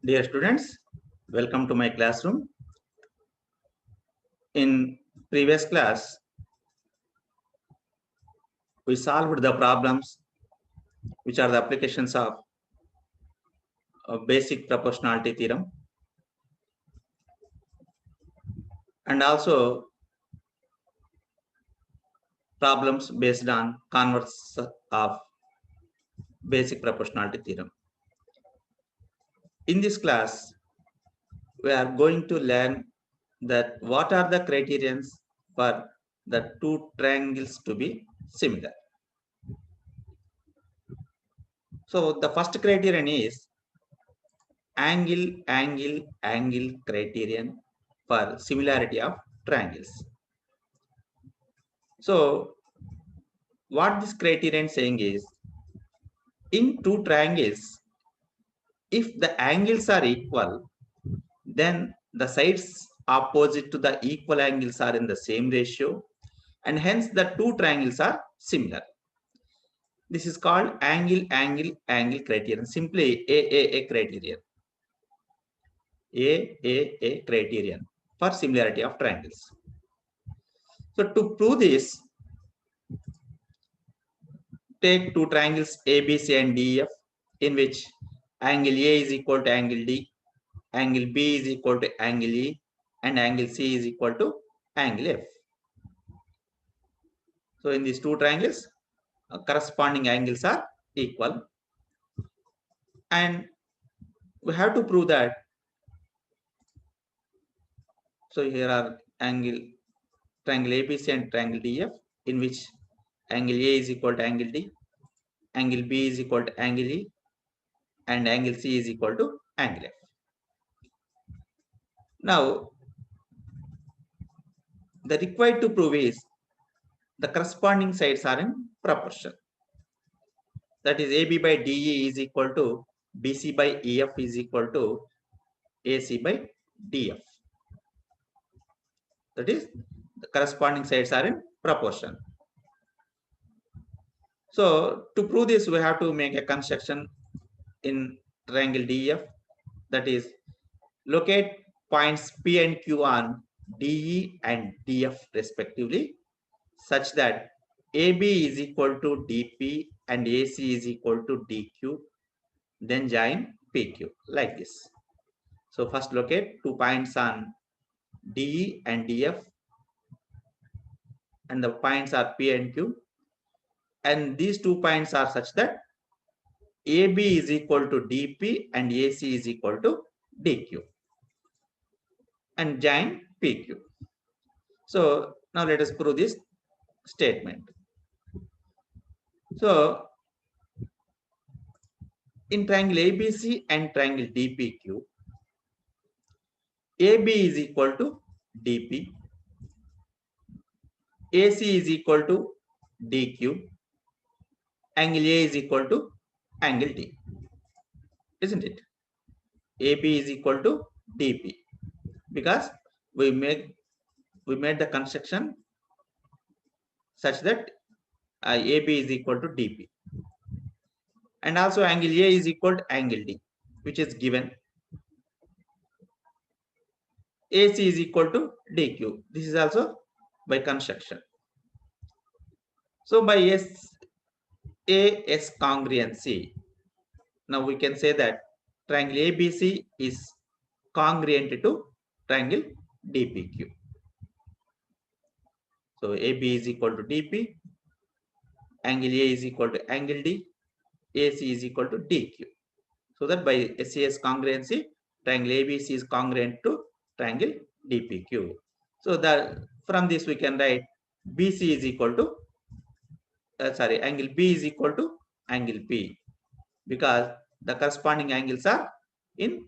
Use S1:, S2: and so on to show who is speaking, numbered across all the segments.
S1: Dear students, welcome to my classroom. In previous class, we solved the problems which are the applications of basic proportionality theorem, and also problems based on converse of basic proportionality theorem. In this class, we are going to learn that what are the criterions for the two triangles to be similar. So the first criterion is angle criterion for similarity of triangles. So what this criterion saying is, in two triangles, if the angles are equal, then the sides opposite to the equal angles are in the same ratio, and hence the two triangles are similar. This is called angle criterion, simply AAA criterion. AAA criterion for similarity of triangles. So to prove this, take two triangles ABC and DEF, in which angle A is equal to angle D, angle B is equal to angle E, and angle C is equal to angle F. So in these two triangles, corresponding angles are equal, and we have to prove that. So here are triangle ABC and triangle DF, in which angle A is equal to angle D, angle B is equal to angle E, and angle C is equal to angle F. Now, the required to prove is the corresponding sides are in proportion. That is, AB by DE is equal to BC by EF is equal to AC by DF. That is, the corresponding sides are in proportion. So to prove this, we have to make a construction in triangle DEF. That is, locate points P and Q on DE and DF respectively, such that AB is equal to DP and AC is equal to DQ, then join PQ like this. So first locate two points on DE and DF, and the points are P and Q, and these 2 points are such that AB is equal to DP and AC is equal to DQ, and join PQ. So now let us prove this statement. So in triangle ABC and triangle DPQ, AB is equal to DP, AC is equal to DQ, angle A is equal to angle D, isn't it? AB is equal to DP, because we made the construction such that AB is equal to DP, and also angle A is equal to angle D, which is given. AC is equal to DQ. This is also by construction. So by SAS congruency, now we can say that triangle ABC is congruent to triangle DPQ. So AB is equal to DP, angle A is equal to angle D, AC is equal to DQ. So that by SAS congruency, triangle ABC is congruent to triangle DPQ. So that from this we can write BC is equal to angle B is equal to angle P, because the corresponding angles are in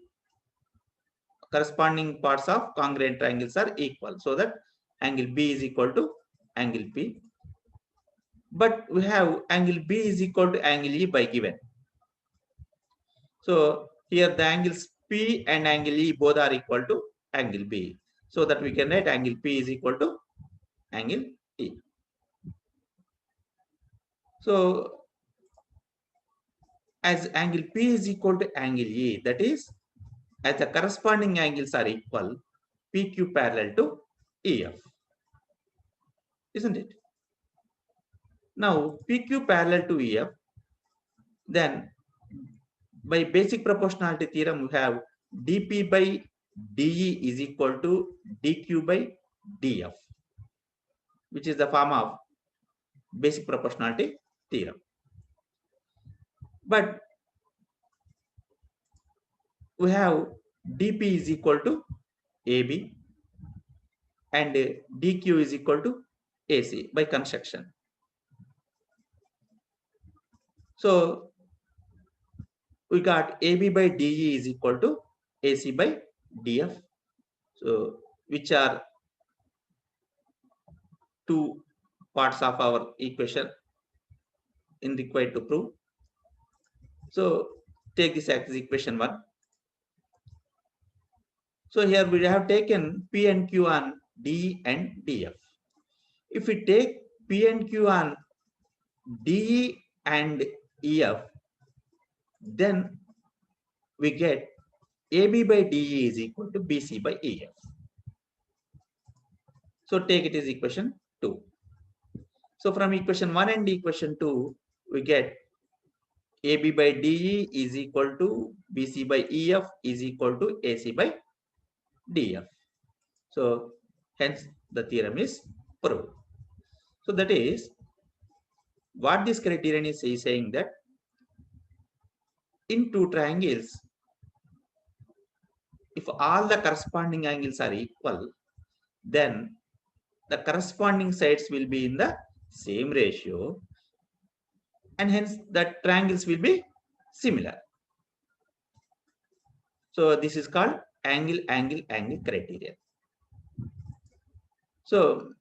S1: corresponding parts of congruent triangles are equal, so that angle B is equal to angle P. But we have angle B is equal to angle E by given. So here the angles P and angle E both are equal to angle B, so that we can write angle P is equal to angle E. So as angle P is equal to angle E, that is, as the corresponding angles are equal, PQ parallel to EF, isn't it? Now PQ parallel to EF, then by basic proportionality theorem we have dP by dE is equal to dQ by dF, which is the form of basic proportionality theorem. But we have dP is equal to AB and dQ is equal to AC by construction. So we got AB by DE is equal to AC by DF. So which are two parts of our equation in required to prove. So take this as equation 1. So here we have taken P and Q on D and DF. If we take P and Q on DE and EF, then we get AB by DE is equal to BC by EF. So take it as equation 2. So from equation 1 and equation 2, we get AB by DE is equal to BC by EF is equal to AC by DF. So hence the theorem is proved. So that is what this criterion is saying, that in two triangles, if all the corresponding angles are equal, then the corresponding sides will be in the same ratio and hence the triangles will be similar. So this is called angle criterion. So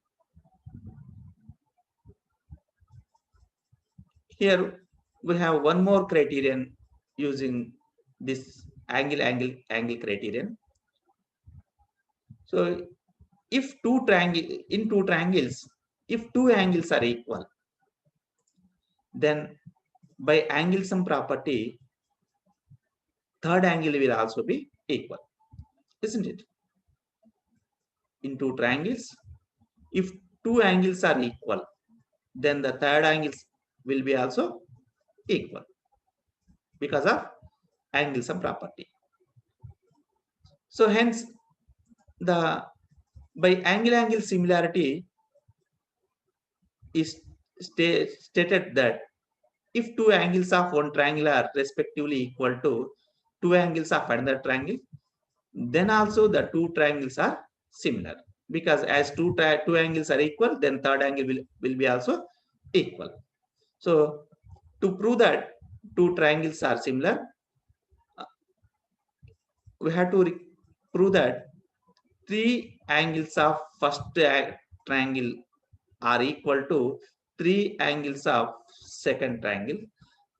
S1: here we have one more criterion using this angle criterion. So if two triangles, if two angles are equal, then by angle sum property, third angle will also be equal, isn't it? In two triangles, if two angles are equal, then the third angles will be also equal because of angle sum property. So hence the by angle similarity is stated that if two angles of one triangle are respectively equal to two angles of another triangle, then also the two triangles are similar, because as two angles are equal, then third angle will be also equal. So to prove that two triangles are similar, we have to prove that three angles of first triangle are equal to three angles of second triangle,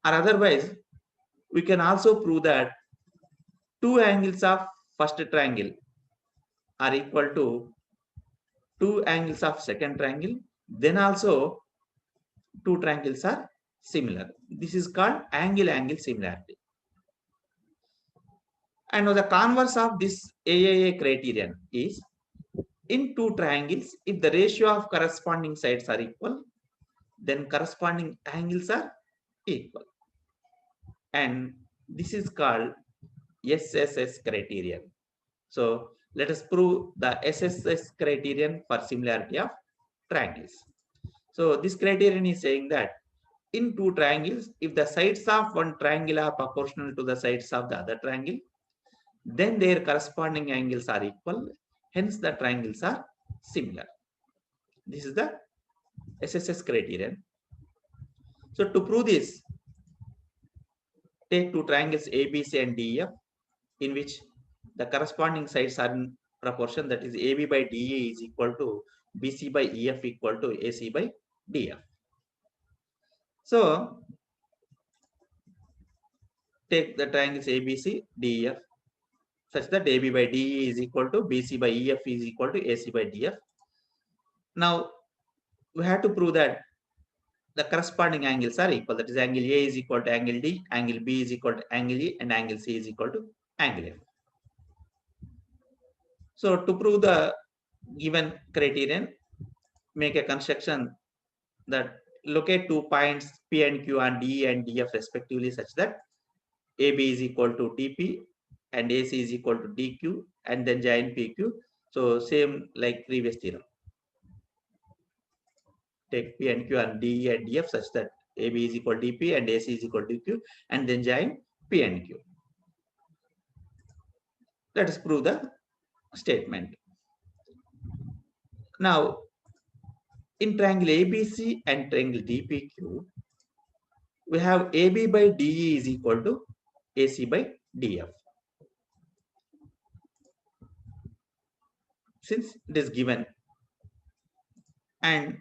S1: or otherwise we can also prove that two angles of first triangle are equal to two angles of second triangle, then also two triangles are similar. This is called angle similarity. And now the converse of this AAA criterion is, in two triangles, if the ratio of corresponding sides are equal, then corresponding angles are equal. And this is called SSS criterion. So let us prove the SSS criterion for similarity of triangles. So this criterion is saying that in two triangles, if the sides of one triangle are proportional to the sides of the other triangle, then their corresponding angles are equal. Hence the triangles are similar. This is the SSS criterion. So to prove this, take two triangles ABC and DEF, in which the corresponding sides are in proportion, that is AB by DE is equal to BC by EF equal to AC by DF. So take the triangles ABC, DEF, such that AB by DE is equal to BC by EF is equal to AC by DF. Now we have to prove that the corresponding angles are equal, that is angle A is equal to angle D, angle B is equal to angle E, and angle C is equal to angle F. So to prove the given criterion, make a construction that locate 2 points P and Q on D and DF respectively such that AB is equal to DP and AC is equal to DQ and then join PQ. So same like previous theorem. Take P and Q and D and DF such that AB is equal to DP and AC is equal to DQ and then join P and Q. Let us prove the statement. Now, in triangle ABC and triangle DPQ, we have AB by DE is equal to AC by DF. Since it is given, and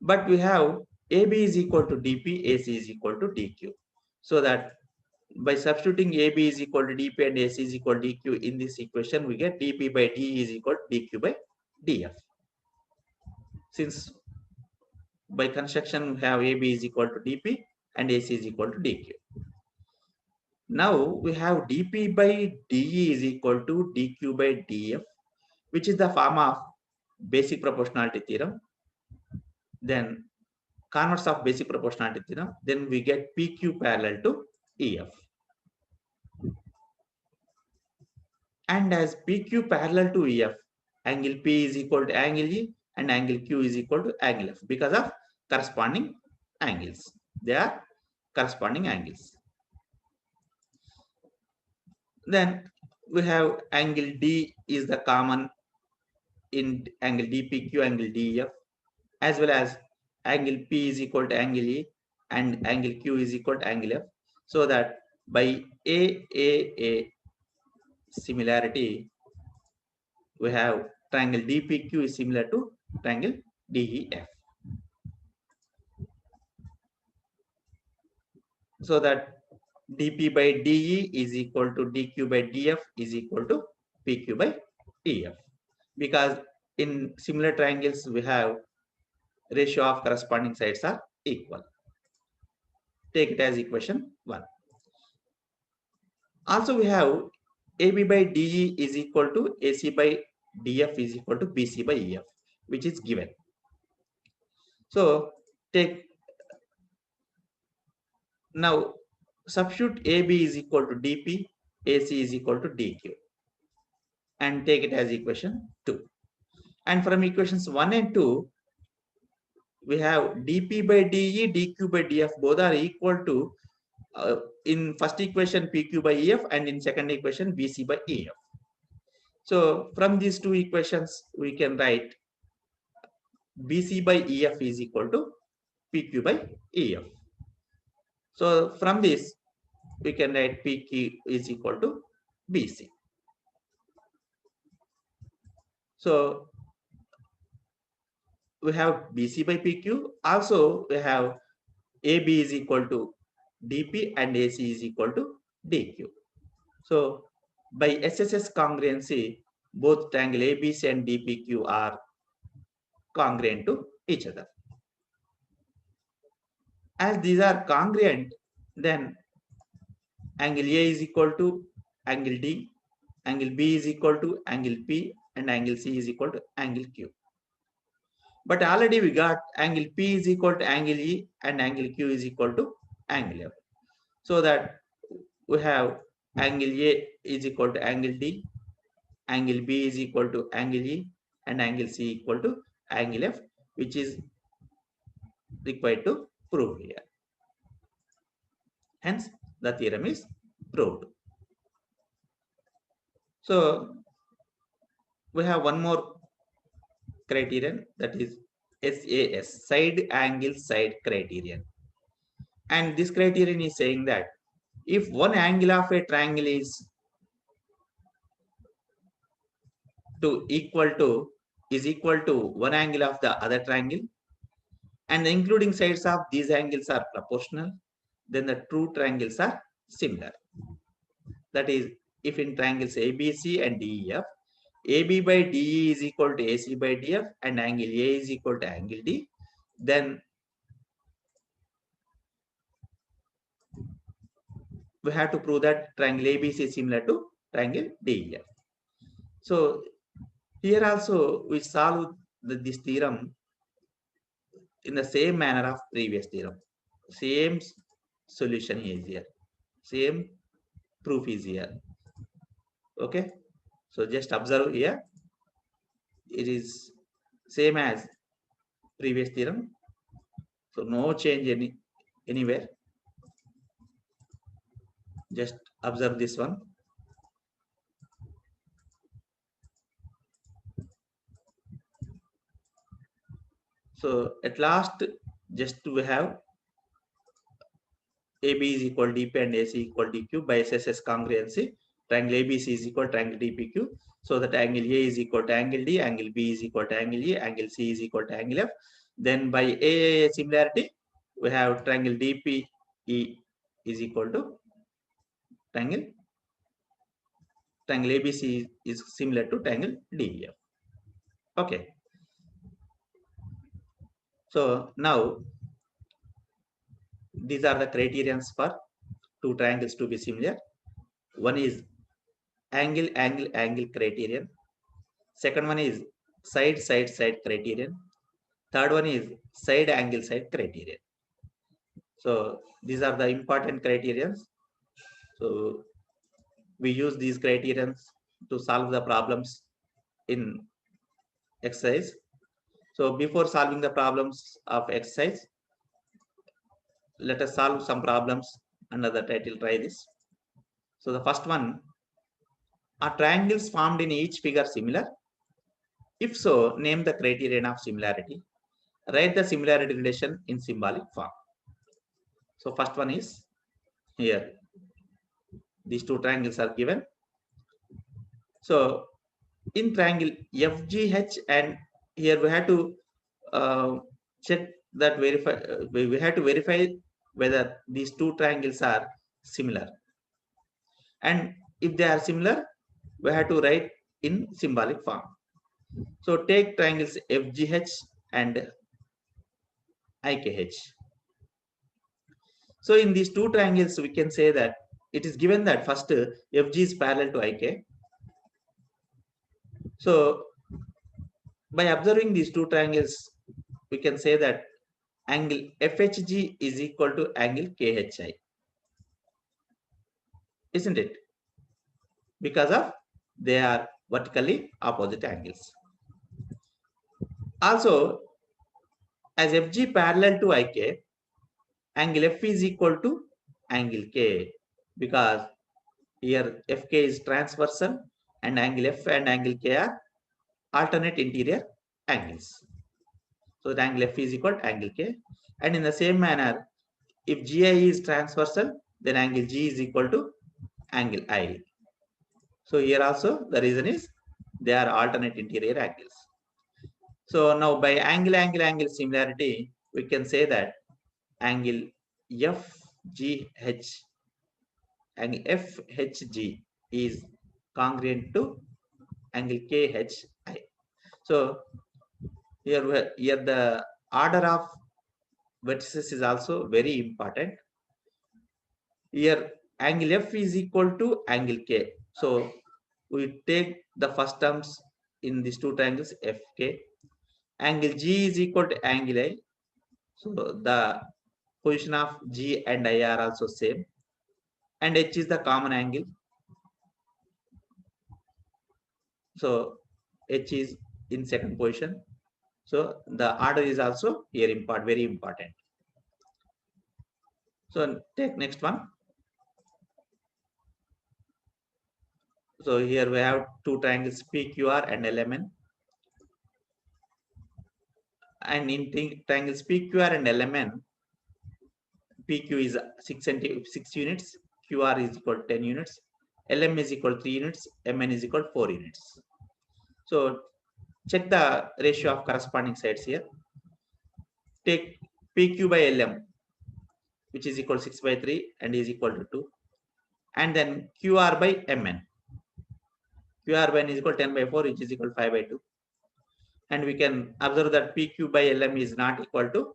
S1: but we have AB is equal to DP, AC is equal to DQ. So that by substituting AB is equal to DP and AC is equal to DQ in this equation, we get DP by DE is equal to DQ by DF. Since by construction we have AB is equal to DP and AC is equal to DQ. Now we have DP by DE is equal to DQ by DF, which is the form of basic proportionality theorem. Then converse of basic proportionality theorem, then we get PQ parallel to EF. And as PQ parallel to EF, angle P is equal to angle E and angle Q is equal to angle F because of corresponding angles. They are corresponding angles. Then we have angle D is the common in angle DPQ, angle DEF, as well as angle P is equal to angle E and angle Q is equal to angle F. So that by AAA similarity, we have triangle DPQ is similar to triangle DEF. So that DP by DE is equal to DQ by DF is equal to PQ by EF. Because in similar triangles, we have ratio of corresponding sides are equal. Take it as equation 1. Also, we have AB by DE is equal to AC by DF is equal to BC by EF, which is given. So take now substitute AB is equal to DP, AC is equal to DQ, and take it as equation 2. And from equations 1 and 2, we have DP by DE, DQ by DF, both are equal to in first equation PQ by EF and in second equation BC by EF. So from these two equations, we can write BC by EF is equal to PQ by EF. So from this, we can write PQ is equal to BC. So we have BC by PQ. Also, we have AB is equal to DP and AC is equal to DQ. So by SSS congruency, both triangle ABC and DPQ are congruent to each other. As these are congruent, then angle A is equal to angle D, angle B is equal to angle P, and angle C is equal to angle Q. But already we got angle P is equal to angle E and angle Q is equal to angle F. So that we have angle A is equal to angle D, angle B is equal to angle E, and angle C equal to angle F, which is required to prove here. Hence, the theorem is proved. So, we have one more criterion, that is SAS, side angle side criterion. And this criterion is saying that if one angle of a triangle is equal to one angle of the other triangle, and the including sides of these angles are proportional, then the true triangles are similar. That is, if in triangles ABC and DEF, AB by DE is equal to AC by DF and angle A is equal to angle D, then we have to prove that triangle ABC is similar to triangle DEF. So Here also we solve this theorem in the same manner of previous theorem. Same solution is here. Same proof is here. Okay. So just observe here. It is same as previous theorem. So no change anywhere. Just observe this one. So at last, just we have AB is equal DP and AC equal DQ by SSS congruency. Triangle ABC is equal to triangle DPQ. So that angle A is equal to angle D, angle B is equal to angle A, angle C is equal to angle F. Then by AAA similarity, we have triangle DPE is equal to triangle ABC is similar to triangle DEF. Okay. So now these are the criterions for two triangles to be similar. One is angle criterion. Second one is side criterion. Third one is side criterion. So these are the important criterions. So we use these criterions to solve the problems in exercise. So before solving the problems of exercise, let us solve some problems under the title try this. So the first one, are triangles formed in each figure similar? If so, name the criterion of similarity. Write the similarity relation in symbolic form. So first one is here. These two triangles are given. So in triangle FGH, and here we have to check that we have to verify whether these two triangles are similar. And if they are similar, we have to write in symbolic form. So take triangles FGH and IKH. So in these two triangles, we can say that it is given that first FG is parallel to IK. So by observing these two triangles, we can say that angle FHG is equal to angle KHI. Isn't it? Because of they are vertically opposite angles. Also, as FG parallel to IK, angle F is equal to angle K, because here FK is transversal and angle F and angle K are alternate interior angles. So the angle F is equal to angle K. And in the same manner, if GI is transversal, then angle G is equal to angle I. So here also the reason is they are alternate interior angles. So now by angle similarity, we can say that angle FGH, angle FHG is congruent to angle KHI. So here the order of vertices is also very important. Here angle F is equal to angle K. So we take the first terms in these two triangles FK. Angle G is equal to angle I. So the position of G and I are also same. And H is the common angle. So H is in second position. So the order is also here very important. So take next one. So here we have two triangles PQR and LMN. And in triangles PQR and LMN, PQ is 6 units, QR is equal to 10 units, LM is equal to 3 units, MN is equal to 4 units. So check the ratio of corresponding sides here. Take PQ by LM, which is equal to 6 by 3 and is equal to 2. And then QR by MN. QR by N is equal to 10 by 4, which is equal to 5 by 2. And we can observe that PQ by LM is not equal to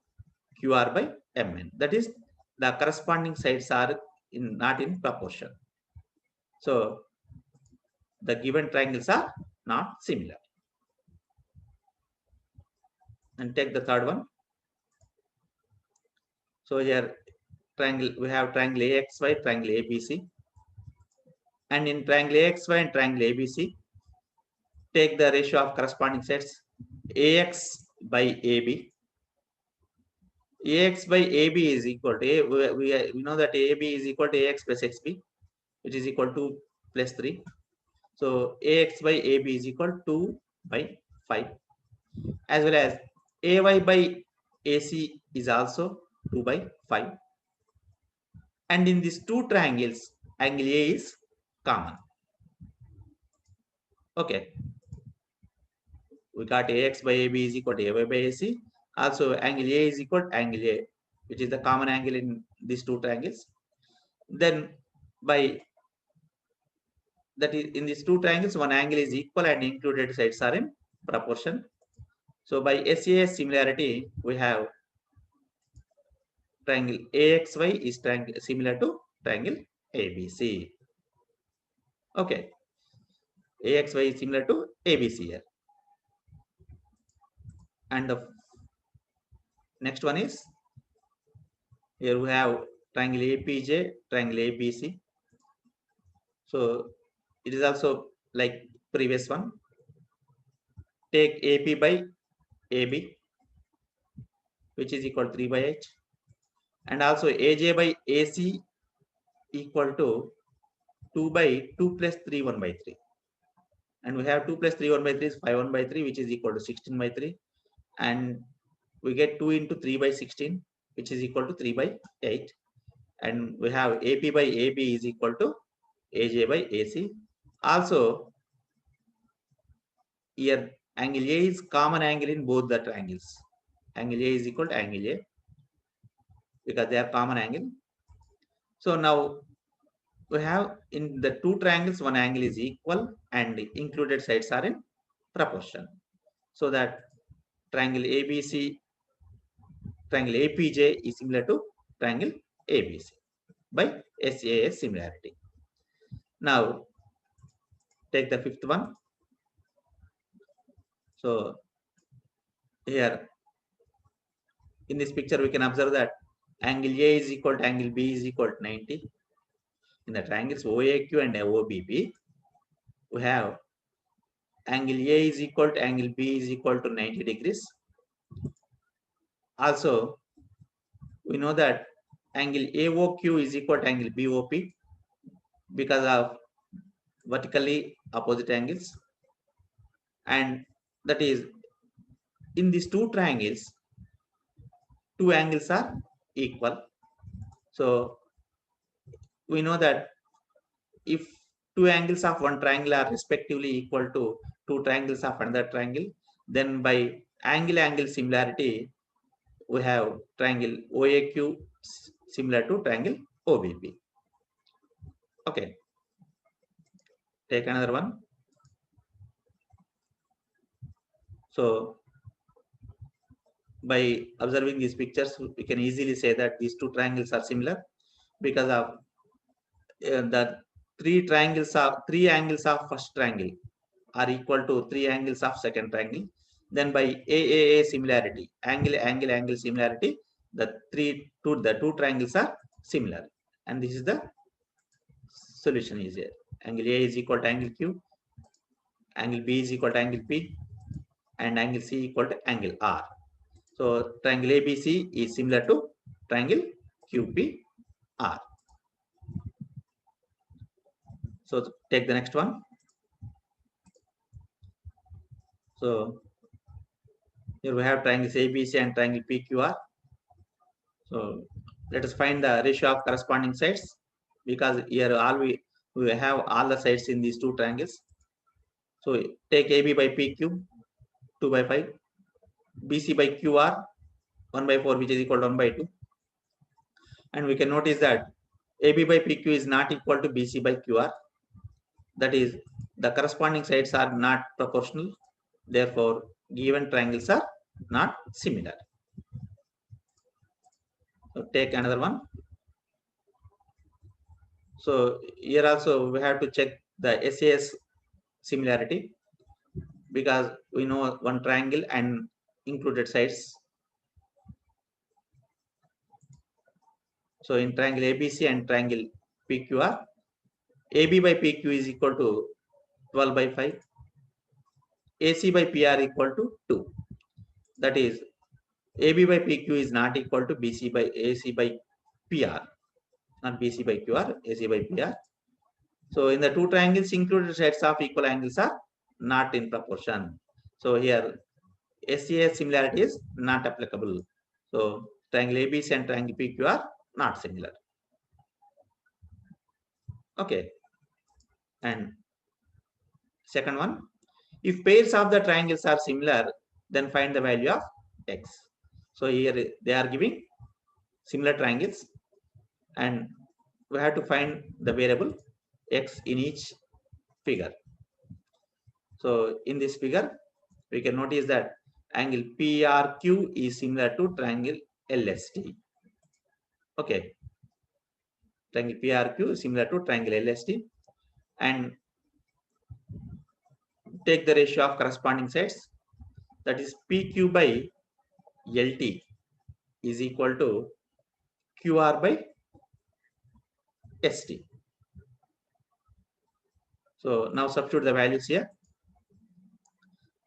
S1: QR by MN. That is, the corresponding sides are not in proportion. So the given triangles are not similar. And take the third one. So here triangle, we have triangle AXY, triangle ABC. And in triangle AXY and triangle ABC, take the ratio of corresponding sets AX by AB. AX by AB is equal to we know that AB is equal to AX plus XB, which is equal to plus 3. So AX by AB is equal to 2 by 5, as well as AY by AC is also 2 by 5. And in these two triangles, angle A is common. Okay, we got AX by AB is equal to AY by AC. Also, angle A is equal to angle A, which is the common angle in these two triangles. Then by that is in these two triangles, one angle is equal and included sides are in proportion. So by SAS similarity, we have triangle AXY is triangle similar to triangle ABC. Okay, AXY is similar to ABC here. And the next one is, here we have triangle APJ, triangle ABC. So it is also like previous one. Take AP by AB, which is equal to 3 by H. And also AJ by AC equal to 2 by 2 plus 3 1 by 3. And we have 2 plus 3 1 by 3 is 5 1 by 3, which is equal to 16 by 3. And we get 2 into 3 by 16, which is equal to 3 by 8. And we have AP by AB is equal to AJ by AC. Also, here angle A is common angle in both the triangles. Angle A is equal to angle A because they are common angle. So now we have in the two triangles, one angle is equal and included sides are in proportion. So that triangle ABC, triangle APJ is similar to triangle ABC by SAS similarity. Now take the fifth one. So here in this picture we can observe that angle A is equal to angle B is equal to 90. In the triangles OAQ and OBB, we have angle A is equal to angle B is equal to 90 degrees. Also, we know that angle AOQ is equal to angle BOP because of vertically opposite angles. And that is, in these two triangles, two angles are equal. So we know that if two angles of one triangle are respectively equal to two triangles of another triangle, then by angle-angle similarity, we have triangle OAQ similar to triangle OBB. Okay, take another one. So by observing these pictures, we can easily say that these two triangles are similar because of the three angles of first triangle are equal to three angles of second triangle. Then by AAA similarity, angle similarity, the two triangles are similar, and this is the solution is here. Angle A is equal to angle Q, angle B is equal to angle P, and angle C equal to angle R. So triangle ABC is similar to triangle QPR. So take the next one. So here we have triangles ABC and triangle PQR. So let us find the ratio of corresponding sides, because here we have all the sides in these two triangles. So take AB by PQ 2 by 5, BC by QR 1 by 4, which is equal to 1 by 2. And we can notice that AB by PQ is not equal to BC by QR. That is, the corresponding sides are not proportional. Therefore, given triangles are not similar. So take another one. So here also we have to check the SAS similarity, because we know one triangle and included sides. So in triangle ABC and triangle PQR, AB by PQ is equal to 12 by 5. AC by PR equal to 2. That is, AB by PQ is not equal to BC by AC by PR, not BC by QR, AC by PR. So in the two triangles, included sides of equal angles are not in proportion. So here SCA similarity is not applicable. So triangle ABC and triangle PQ are not similar. Okay. And second one, if pairs of the triangles are similar, then find the value of x. So here they are giving similar triangles and we have to find the variable x in each figure. So in this figure, we can notice that angle PRQ is similar to triangle LST. Okay. Triangle PRQ is similar to triangle LST. And take the ratio of corresponding sides. That is PQ by LT is equal to QR by ST. So now substitute the values here.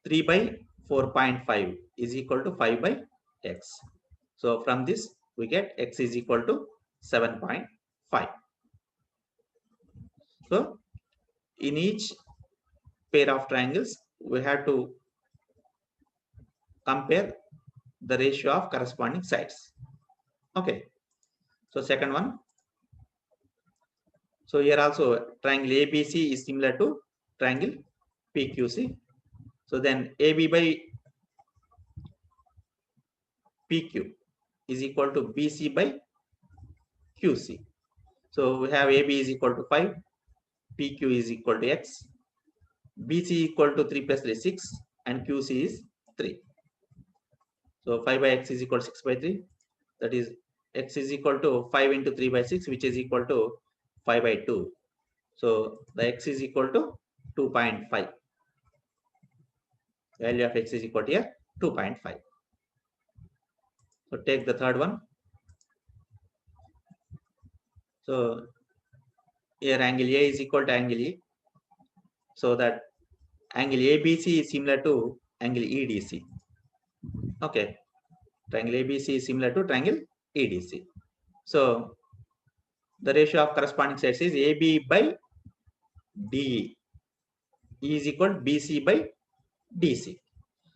S1: 3 by 4.5 is equal to 5 by x. So from this we get x is equal to 7.5. So in each pair of triangles we have to compare the ratio of corresponding sides. Okay. So second one. So here also triangle ABC is similar to triangle PQC. So then AB by PQ is equal to BC by QC. So we have AB is equal to 5, PQ is equal to x, BC equal to 3 plus 3 is 6, and QC is 3. So 5 by x is equal to 6 by 3. That is x is equal to 5 into 3 by 6, which is equal to 5 by 2. So the x is equal to 2.5. Value of x is equal to here 2.5. So take the third one. So here angle A is equal to angle E. So that angle ABC is similar to angle EDC. Okay. Triangle ABC is similar to triangle EDC. So the ratio of corresponding sides is AB by DE is equal to BC by DC.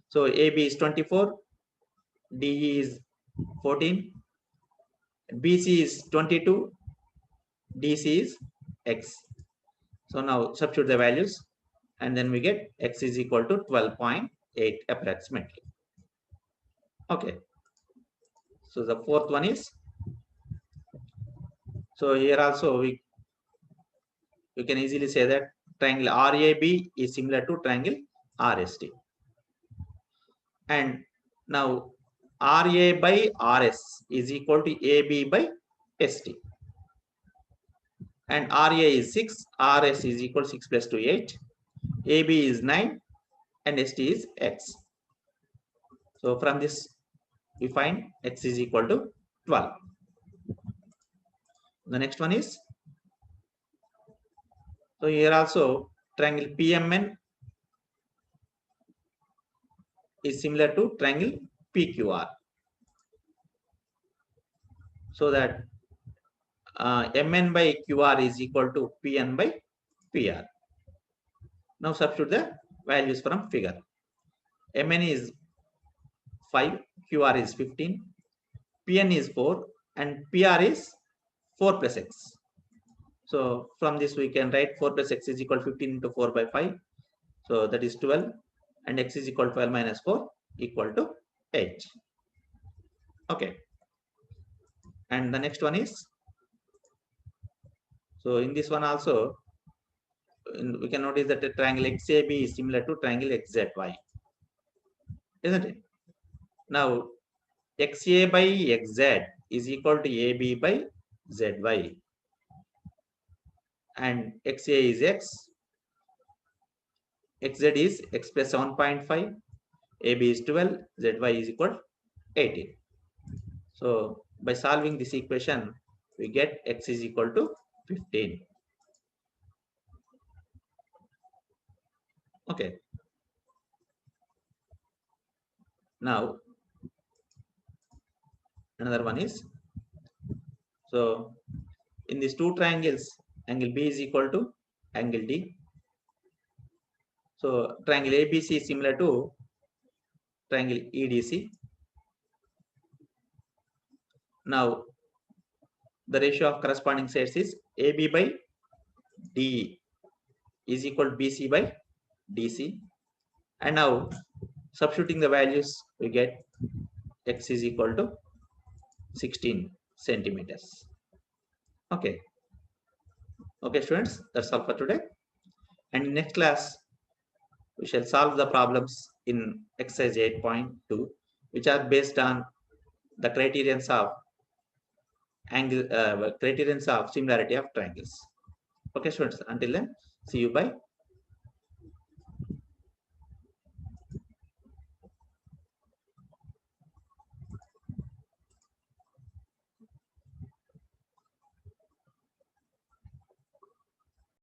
S1: So AB is 24, DE is 14, BC is 22, DC is x. So now substitute the values and then we get x is equal to 12.8 approximately. Okay. So the fourth one is, so here also we can easily say that triangle RAB is similar to triangle RST. And now RA by RS is equal to AB by ST. And RA is 6, RS is equal to 6 plus 2, 8. AB is 9 and ST is x. So from this we find x is equal to 12. The next one is, so here also triangle PMN is similar to triangle PQR. So that MN by QR is equal to PN by PR. Now substitute the values from figure. MN is 5, QR is 15, PN is 4, and PR is 4 plus x. So from this we can write 4 plus x is equal to 15 into 4 by 5. So that is 12, and x is equal to 12 minus 4 equal to 8. Okay. And the next one is, so in this one also we can notice that the triangle XAB is similar to triangle XZY, isn't it? Now XA by XZ is equal to AB by ZY, and XA is x, XZ is x plus 7.5, AB is 12, ZY is equal 18. So by solving this equation, we get X is equal to 15. Okay. Now, another one is, so in these two triangles, angle B is equal to angle D. So triangle ABC is similar to triangle EDC. Now, the ratio of corresponding sides is AB by DE is equal to BC by DC. And now, substituting the values, we get X is equal to 16 centimeters. Okay. Okay, students, that's all for today. And in next class, we shall solve the problems in exercise 8.2, which are based on the criterions of criterions of similarity of triangles. Okay, students, until then, see you. Bye.